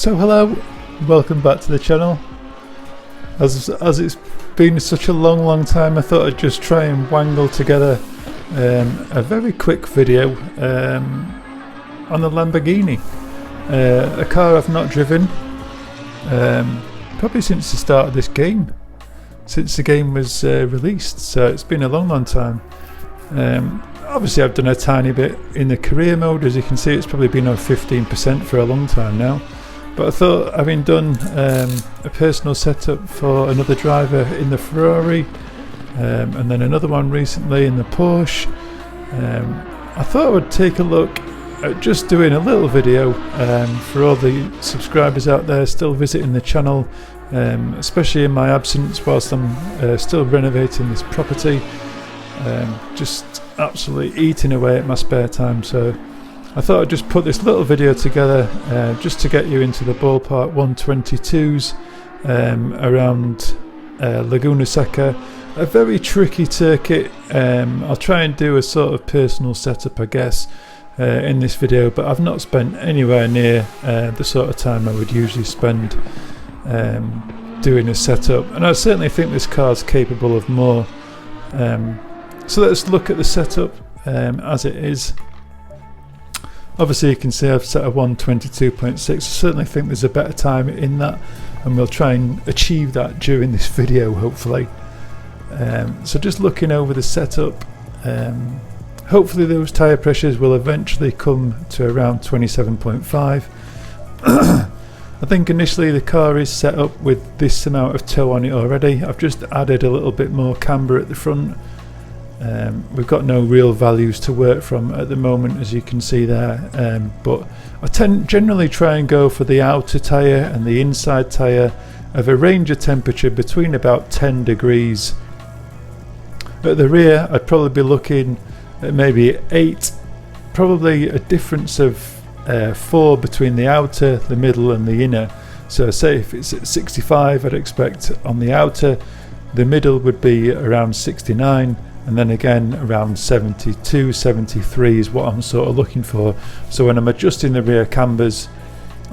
So hello, welcome back to the channel. As it's been such a long time, I thought I'd just try and wangle together a very quick video on the Lamborghini, a car I've not driven probably since the start of this game, since the game was released, so it's been a long time. Obviously I've done a tiny bit in the career mode. As you can see, it's probably been on 15% for a long time now. But I thought, having done a personal setup for another driver in the Ferrari, and then another one recently in the Porsche, I thought I would take a look at just doing a little video for all the subscribers out there still visiting the channel, especially in my absence whilst I'm still renovating this property, just absolutely eating away at my spare time. So I thought I'd just put this little video together just to get you into the ballpark 122s around Laguna Seca. A very tricky circuit. I'll try and do a sort of personal setup, I guess, in this video, but I've not spent anywhere near the sort of time I would usually spend doing a setup, and I certainly think this car's capable of more. So let's look at the setup as it is. Obviously you can see I've set a 122.6. I certainly think there's a better time in that, and we'll try and achieve that during this video, hopefully. So just looking over the setup, hopefully those tyre pressures will eventually come to around 27.5. I think initially the car is set up with this amount of toe on it already. I've just added a little bit more camber at the front. We've got no real values to work from at the moment, as you can see there, but I generally try and go for the outer tyre and the inside tyre of a range of temperature between about 10 degrees. At the rear I'd probably be looking at maybe 8, probably a difference of 4 between the outer, the middle and the inner. So say if it's at 65, I'd expect on the outer, the middle would be around 69, and then again around 72, 73 is what I'm sort of looking for. So when I'm adjusting the rear cambers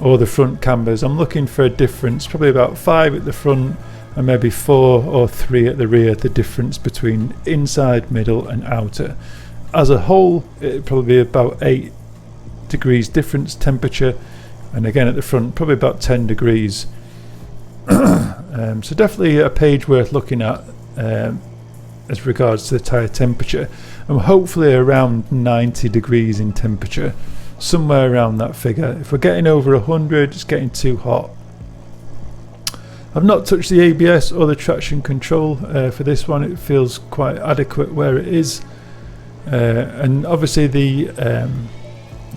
or the front cambers, I'm looking for a difference, probably about 5 at the front and maybe 4 or 3 at the rear, the difference between inside, middle and outer. As a whole, it'd probably be about 8 degrees difference temperature, and again at the front probably about 10 degrees. So definitely a page worth looking at as regards to the tyre temperature, and hopefully around 90 degrees in temperature, somewhere around that figure. If we're getting over 100, it's getting too hot. I've not touched the ABS or the traction control for this one. It feels quite adequate where it is, and obviously the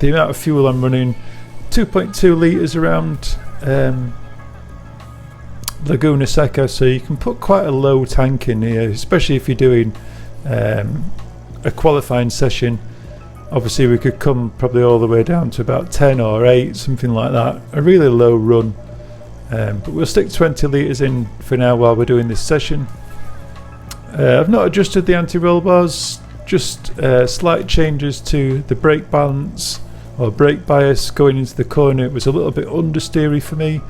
amount of fuel I'm running, 2.2 litres around Laguna Seca, so you can put quite a low tank in here, especially if you're doing a qualifying session. Obviously we could come probably all the way down to about 10 or 8, something like that, a really low run, but we'll stick 20 litres in for now while we're doing this session. I've not adjusted the anti-roll bars, just slight changes to the brake balance or brake bias. Going into the corner it was a little bit understeery for me,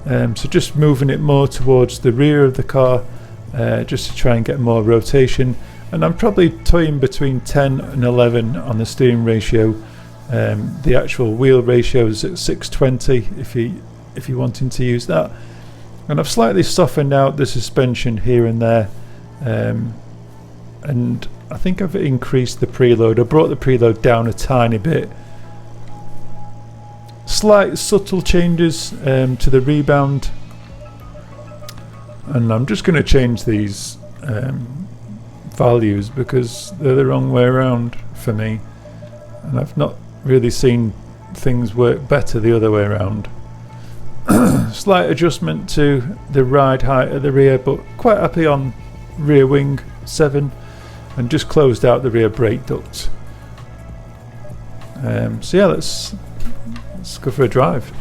so just moving it more towards the rear of the car, just to try and get more rotation. And I'm probably toying between 10 and 11 on the steering ratio. The actual wheel ratio is at 620 if you're wanting to use that. And I've slightly softened out the suspension here and there, and I think I've increased the preload. I brought the preload down a tiny bit. Slight subtle changes to the rebound, and I'm just going to change these values because they're the wrong way around for me, and I've not really seen things work better the other way around. Slight adjustment to the ride height at the rear, but quite happy on rear wing 7, and just closed out the rear brake duct. So yeah, let's go for a drive.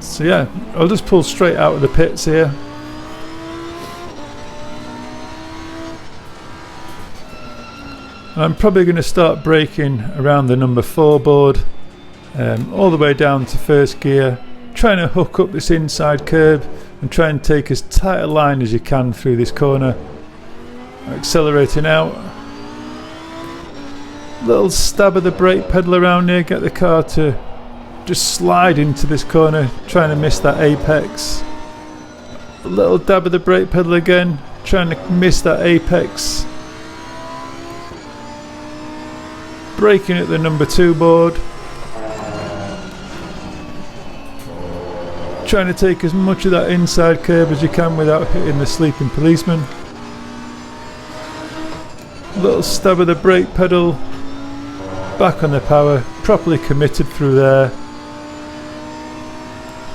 So yeah, I'll just pull straight out of the pits here. And I'm probably going to start braking around the number 4 board, all the way down to first gear, trying to hook up this inside curb and try and take as tight a line as you can through this corner. Accelerating out. Little stab of the brake pedal around here, get the car to just slide into this corner, trying to miss that apex. A little dab of the brake pedal again, trying to miss that apex. Braking at the number 2 board. Trying to take as much of that inside curb as you can without hitting the sleeping policeman. Little stab of the brake pedal. Back on the power, properly committed through there.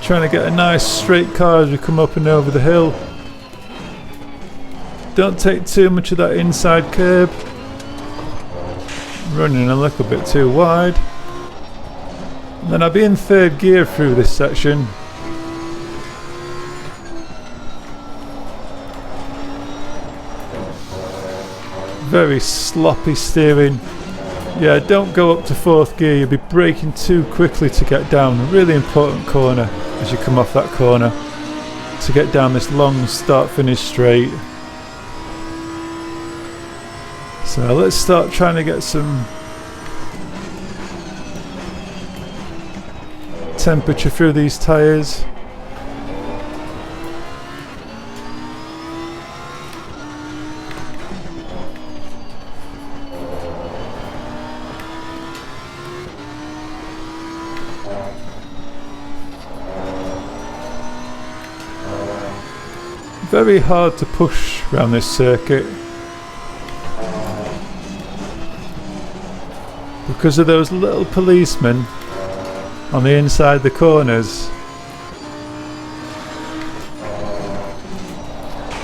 Trying to get a nice straight car as we come up and over the hill. Don't take too much of that inside curb. Running a little bit too wide. And then I'll be in 3rd gear through this section. Very sloppy steering. Yeah, don't go up to 4th gear, you'll be braking too quickly to get down. A really important corner as you come off that corner to get down this long start-finish straight. So let's start trying to get some temperature through these tyres. Very hard to push around this circuit because of those little policemen on the inside the corners.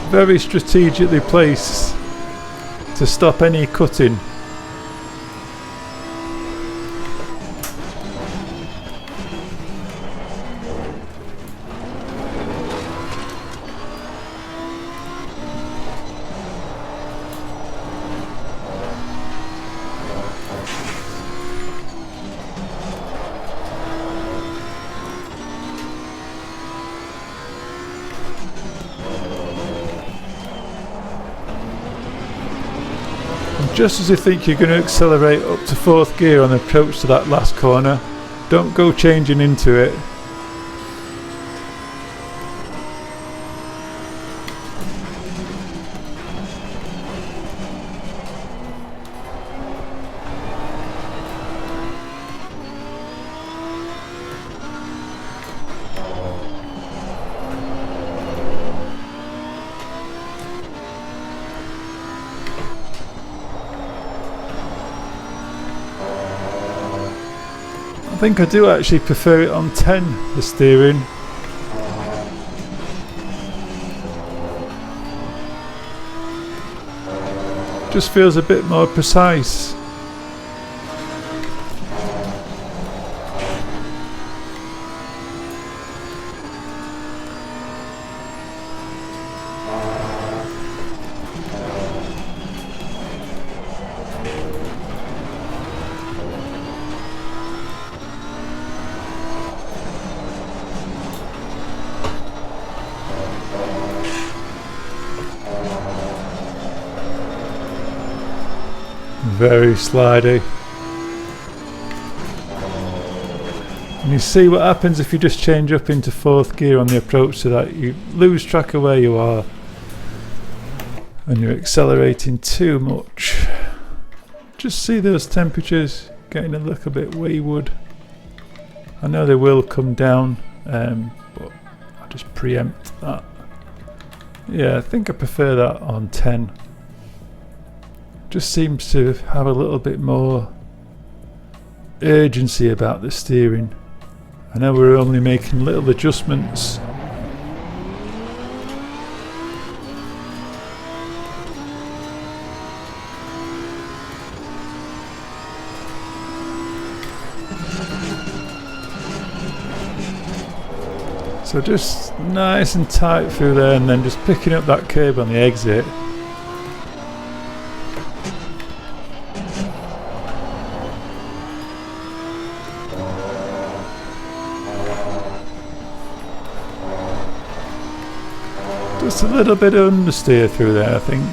Very strategically placed to stop any cutting. Just as you think you're going to accelerate up to 4th gear on the approach to that last corner, don't go changing into it. I think I do actually prefer it on 10, the steering. Just feels a bit more precise. Very slidey. And you see what happens if you just change up into 4th gear on the approach to that. You lose track of where you are and you're accelerating too much. Just see those temperatures getting a little bit wayward. I know they will come down, but I'll just preempt that. Yeah, I think I prefer that on 10. Just seems to have a little bit more urgency about the steering. I know we're only making little adjustments. So just nice and tight through there, and then just picking up that curb on the exit. Just a little bit of understeer through there, I think.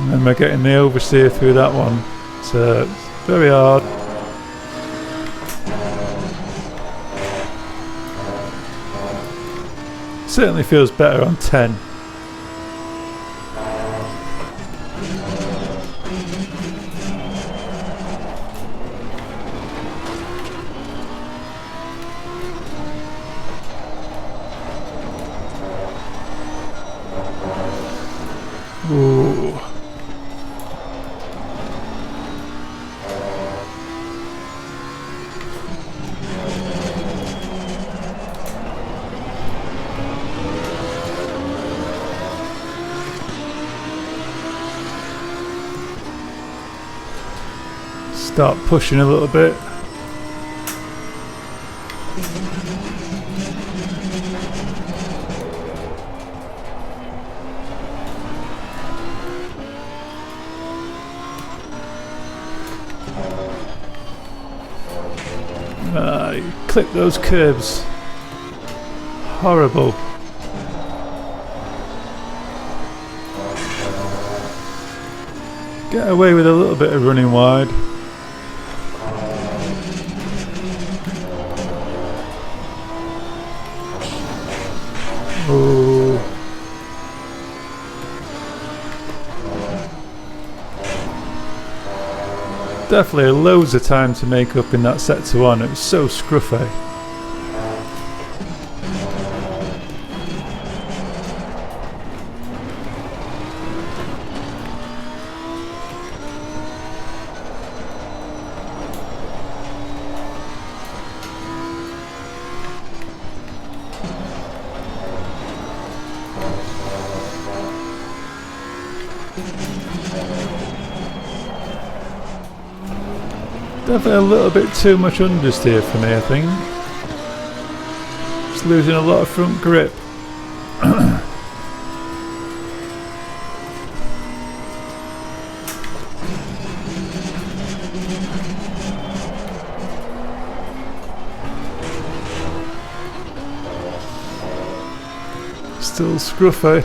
And then we're getting the oversteer through that one. So it's very hard. Certainly feels better on 10. Ooh. Start pushing a little bit. You clip those curbs. Horrible. Get away with a little bit of running wide. Oh. Definitely loads of time to make up in that sector 1. It was so scruffy. Definitely a little bit too much understeer for me, I think. Just losing a lot of front grip. Still scruffy.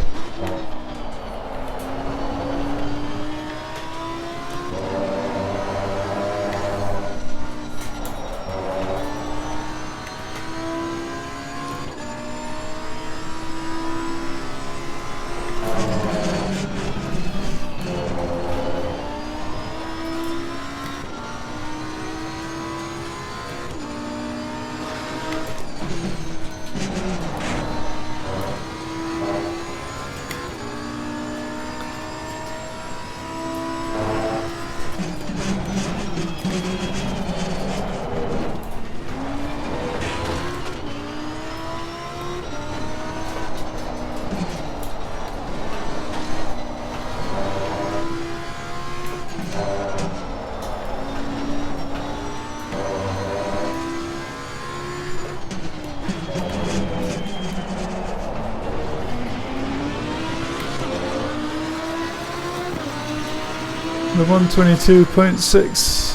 The 122.6.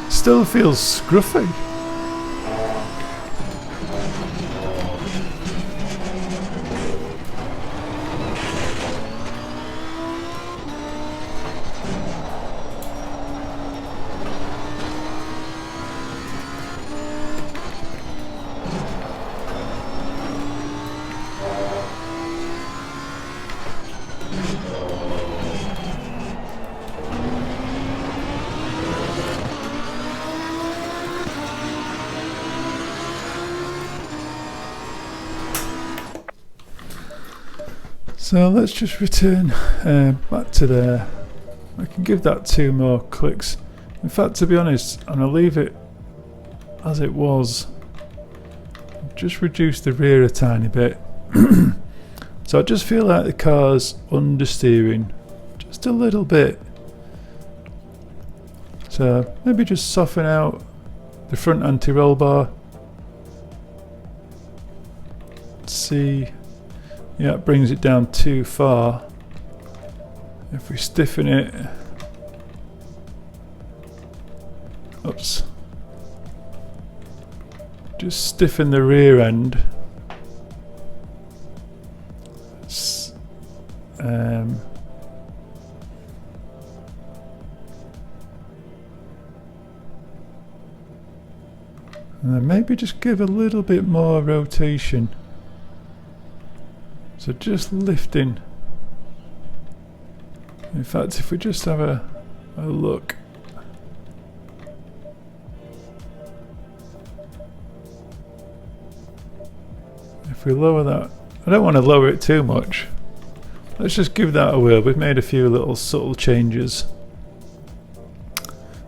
Still feels scruffy. So let's just return back to there. I can give that 2 more clicks. In fact, to be honest, I'm going to leave it as it was. Just reduce the rear a tiny bit. So I just feel like the car's understeering just a little bit. So maybe just soften out the front anti-roll bar. Let's see. Yeah, it brings it down too far. If we stiffen it, oops, just stiffen the rear end. And then maybe just give a little bit more rotation. So just lifting. In fact, if we just have a look. If we lower that, I don't want to lower it too much. Let's just give that a whirl. We've made a few little subtle changes.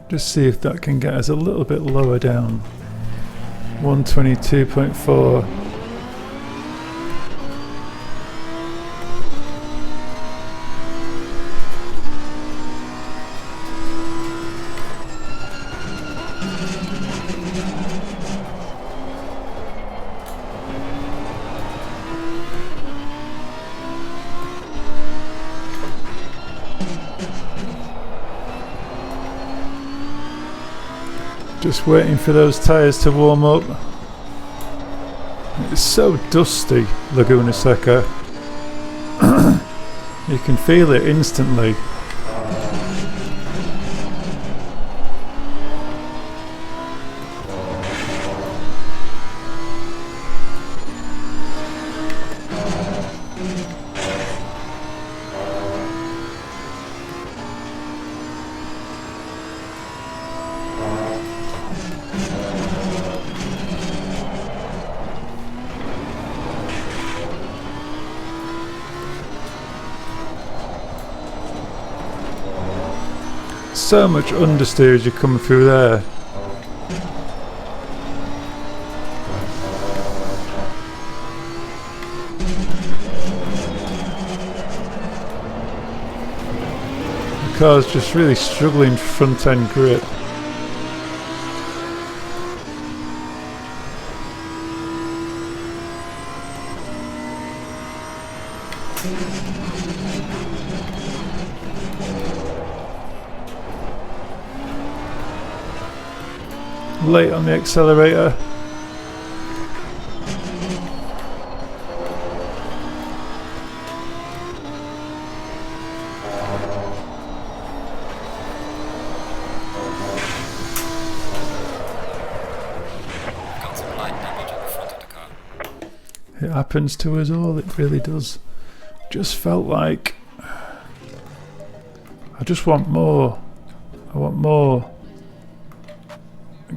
Just see if that can get us a little bit lower down. 122.4. Just waiting for those tyres to warm up. It's so dusty, Laguna Seca. You can feel it instantly. So much understeer as you come through there. The car's just really struggling front end grip. Late on the accelerator. Got some light damage at the front of the car. It happens to us all, it really does. Just felt like I just want more. I want more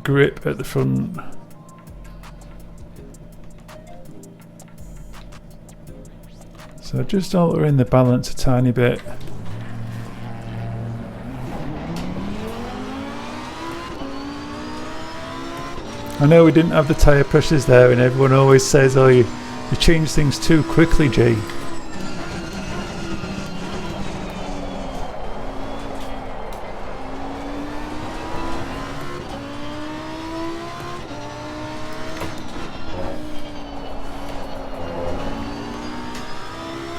grip at the front. So just altering the balance a tiny bit. I know we didn't have the tyre pressures there, and everyone always says, oh, you change things too quickly, Jay.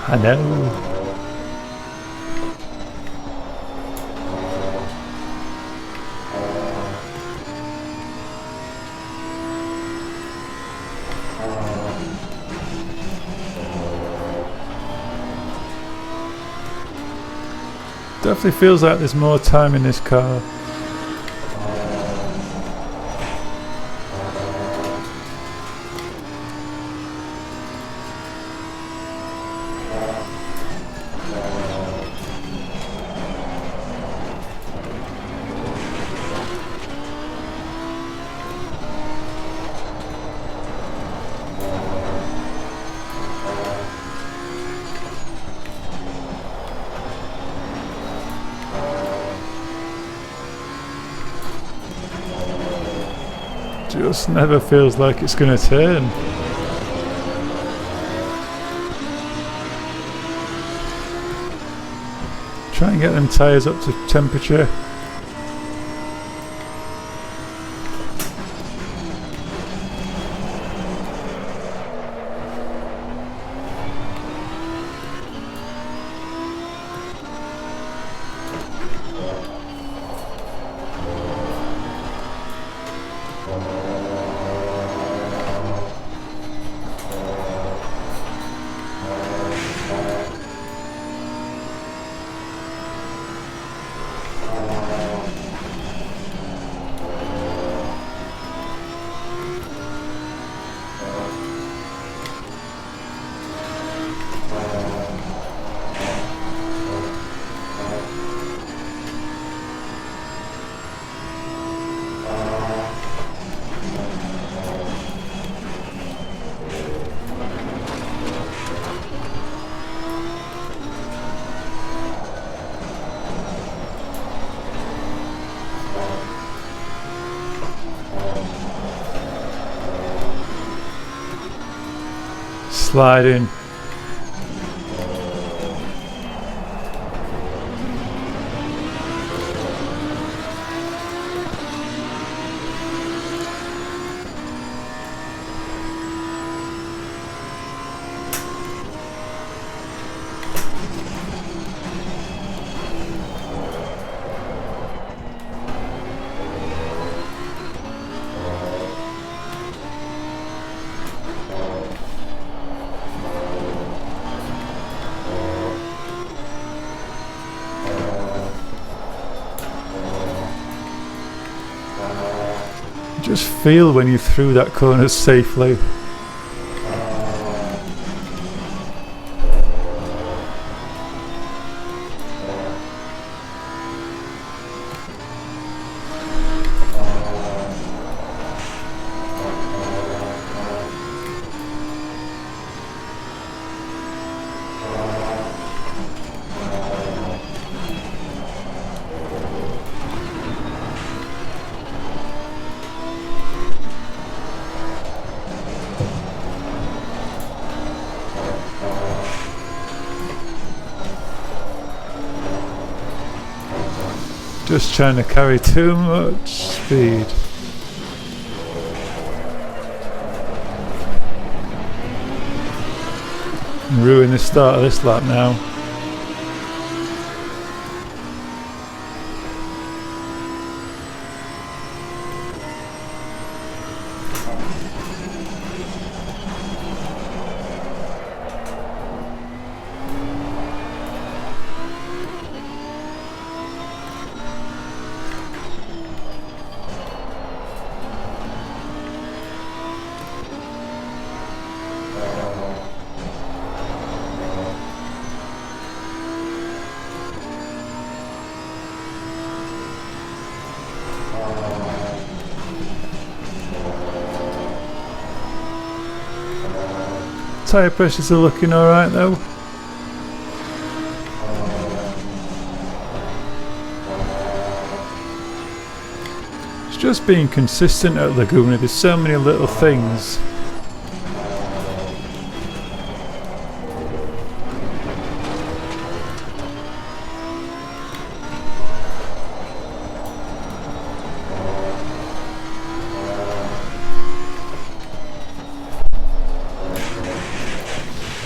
I know. Definitely feels like there's more time in this car. just never feels like it's going to turn. Try and get them tyres up to temperature. Sliding. Just feel when you're through that corner safely. Just trying to carry too much speed. Ruin the start of this lap now. Tyre pressures are looking alright though. It's just being consistent at Laguna, there's so many little things.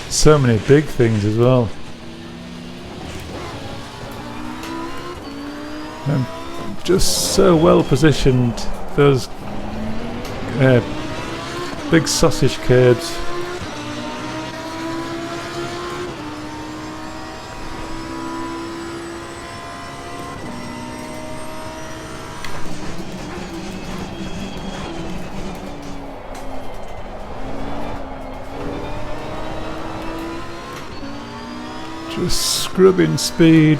So many big things as well. I'm just so well positioned. Those big sausage curbs. Just scrubbing speed.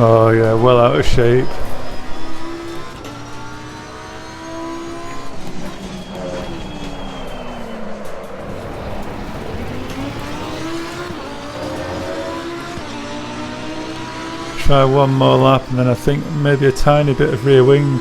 Oh yeah, well out of shape. Try one more lap and then I think maybe a tiny bit of rear wing.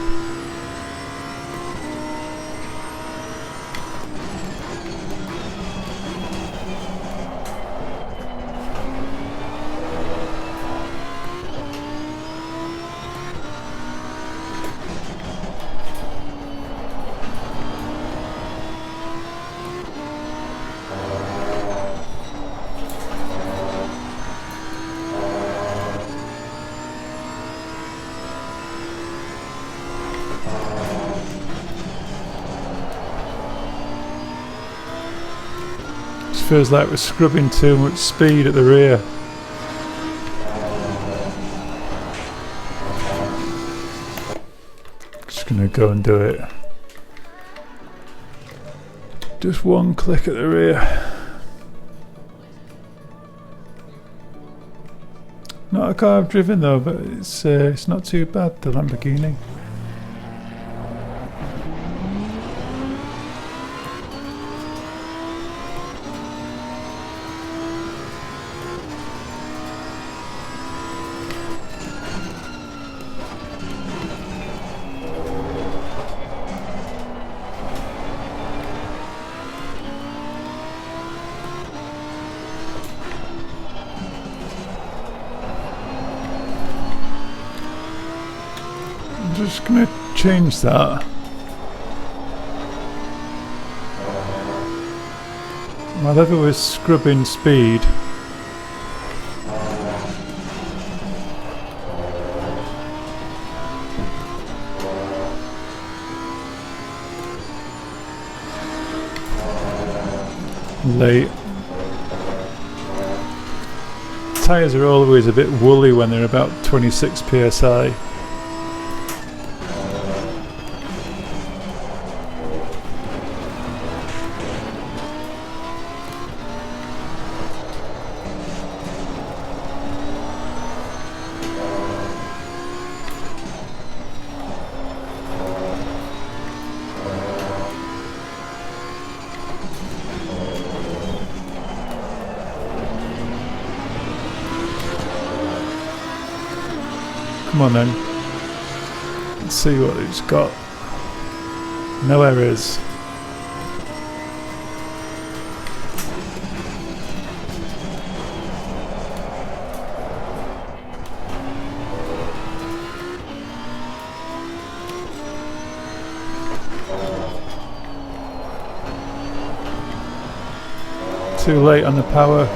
Feels like we're scrubbing too much speed at the rear. Just gonna go and do it. Just one click at the rear. Not a car I've driven though, but it's not too bad, the Lamborghini. I'm just gonna change that. Whatever was scrubbing speed. Late. Tyres are always a bit woolly when they're about 26 psi. Come on then. Let's see what it's got. No errors. Too late on the power.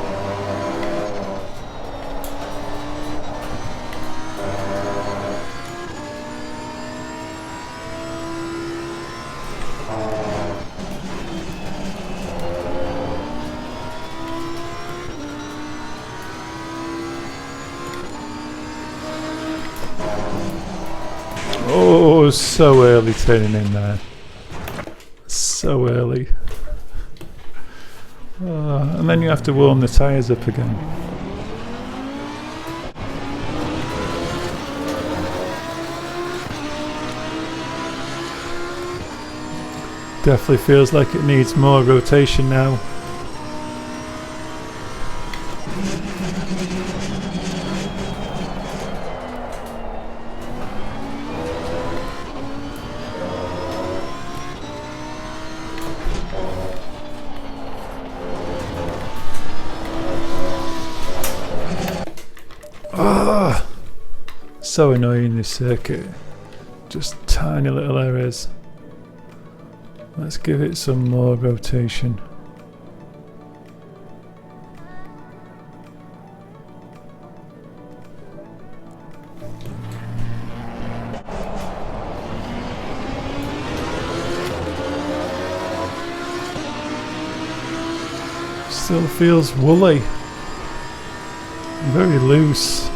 Oh, so early turning in there. So early. And then you have to warm the tyres up again. Definitely feels like it needs more rotation now. So annoying, this circuit. Just tiny little errors. Let's give it some more rotation. Still feels woolly. Very loose.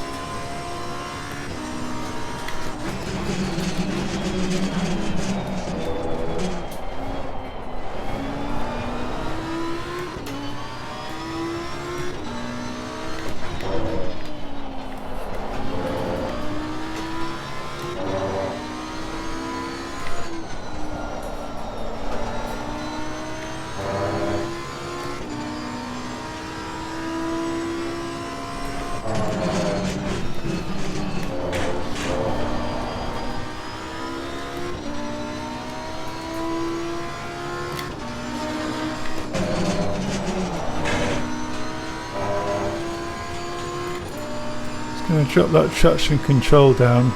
going to drop that traction control down.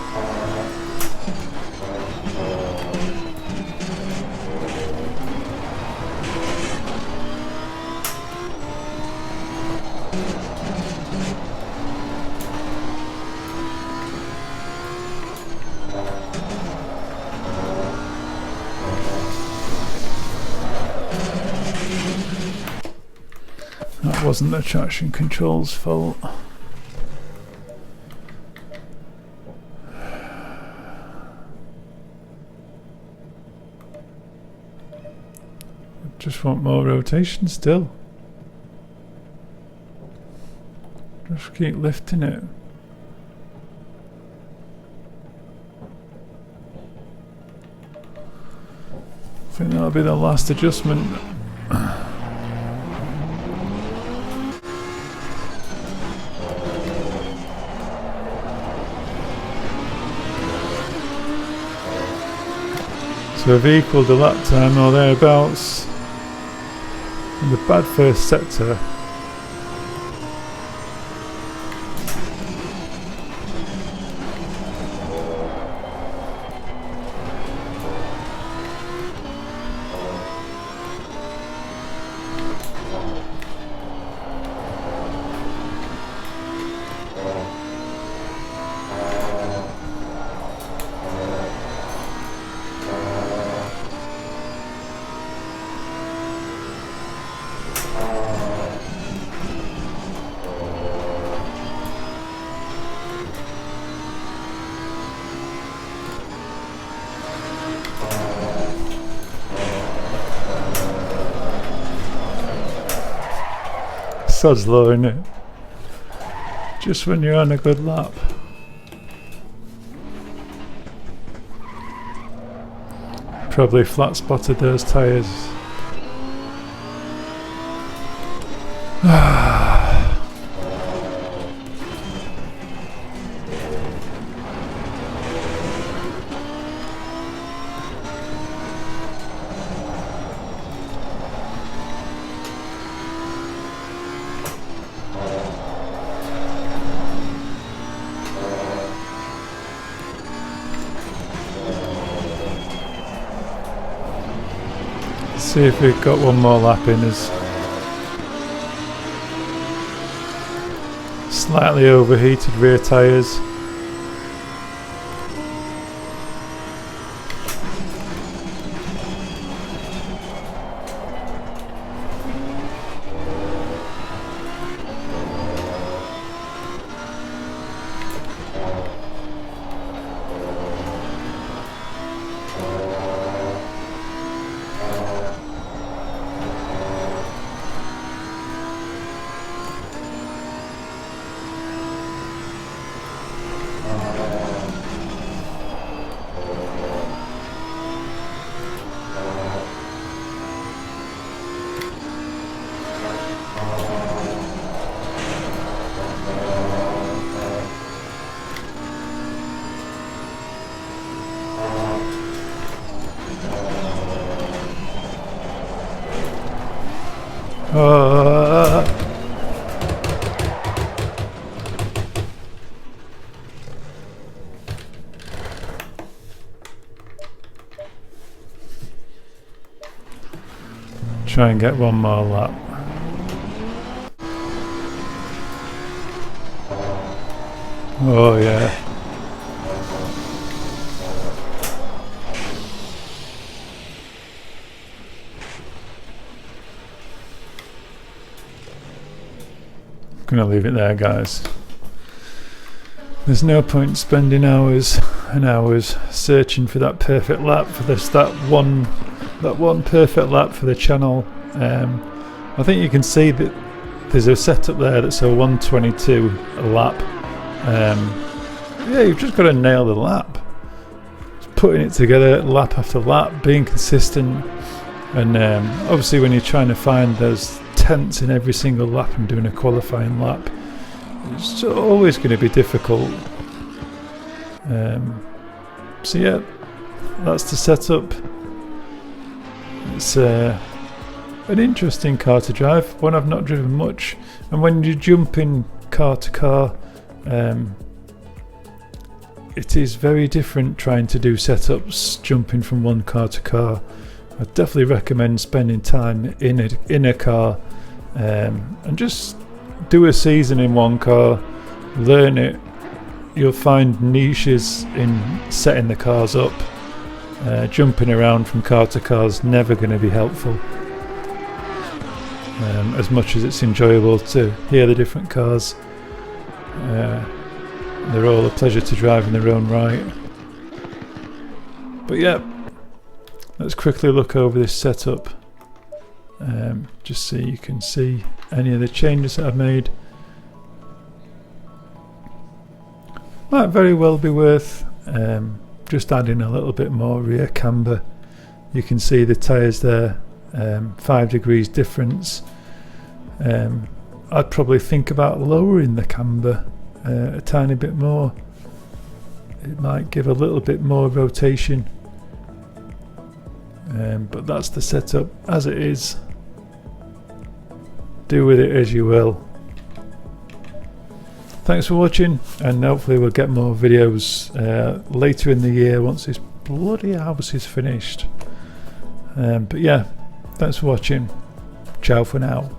That wasn't the traction control's fault. Just want more rotation still. Just keep lifting it. I think that'll be the last adjustment. So we've equalled the lap time or thereabouts in the bad first sector. Sod's low, isn't it? Just when you're on a good lap. Probably flat spotted those tyres. See if we've got one more lap in us. Slightly overheated rear tyres. Try and get one more lap. Oh yeah. Gonna leave it there, guys. There's no point spending hours and hours searching for that perfect lap for this that one perfect lap for the channel. I think you can see that there's a setup there that's a 122 a lap. Yeah, you've just got to nail the lap. Just putting it together lap after lap, being consistent, and obviously when you're trying to find those tenths in every single lap and doing a qualifying lap, it's always going to be difficult. So yeah, that's the setup. It's an interesting car to drive, one I've not driven much, and when you're jumping car to car, it is very different trying to do setups jumping from one car to car. I definitely recommend spending time in a car and just do a season in one car, learn it. You'll find niches in setting the cars up. Jumping around from car to car is never going to be helpful. As much as it's enjoyable to hear the different cars, they're all a pleasure to drive in their own right. But yeah, let's quickly look over this setup, just so you can see any of the changes that I've made. Might very well be worth just adding a little bit more rear camber. You can see the tyres there, 5 degrees difference. I'd probably think about lowering the camber a tiny bit more. It might give a little bit more rotation, but that's the setup as it is. Do with it as you will. Thanks for watching, and hopefully we'll get more videos later in the year once this bloody house is finished. But yeah, thanks for watching. Ciao for now.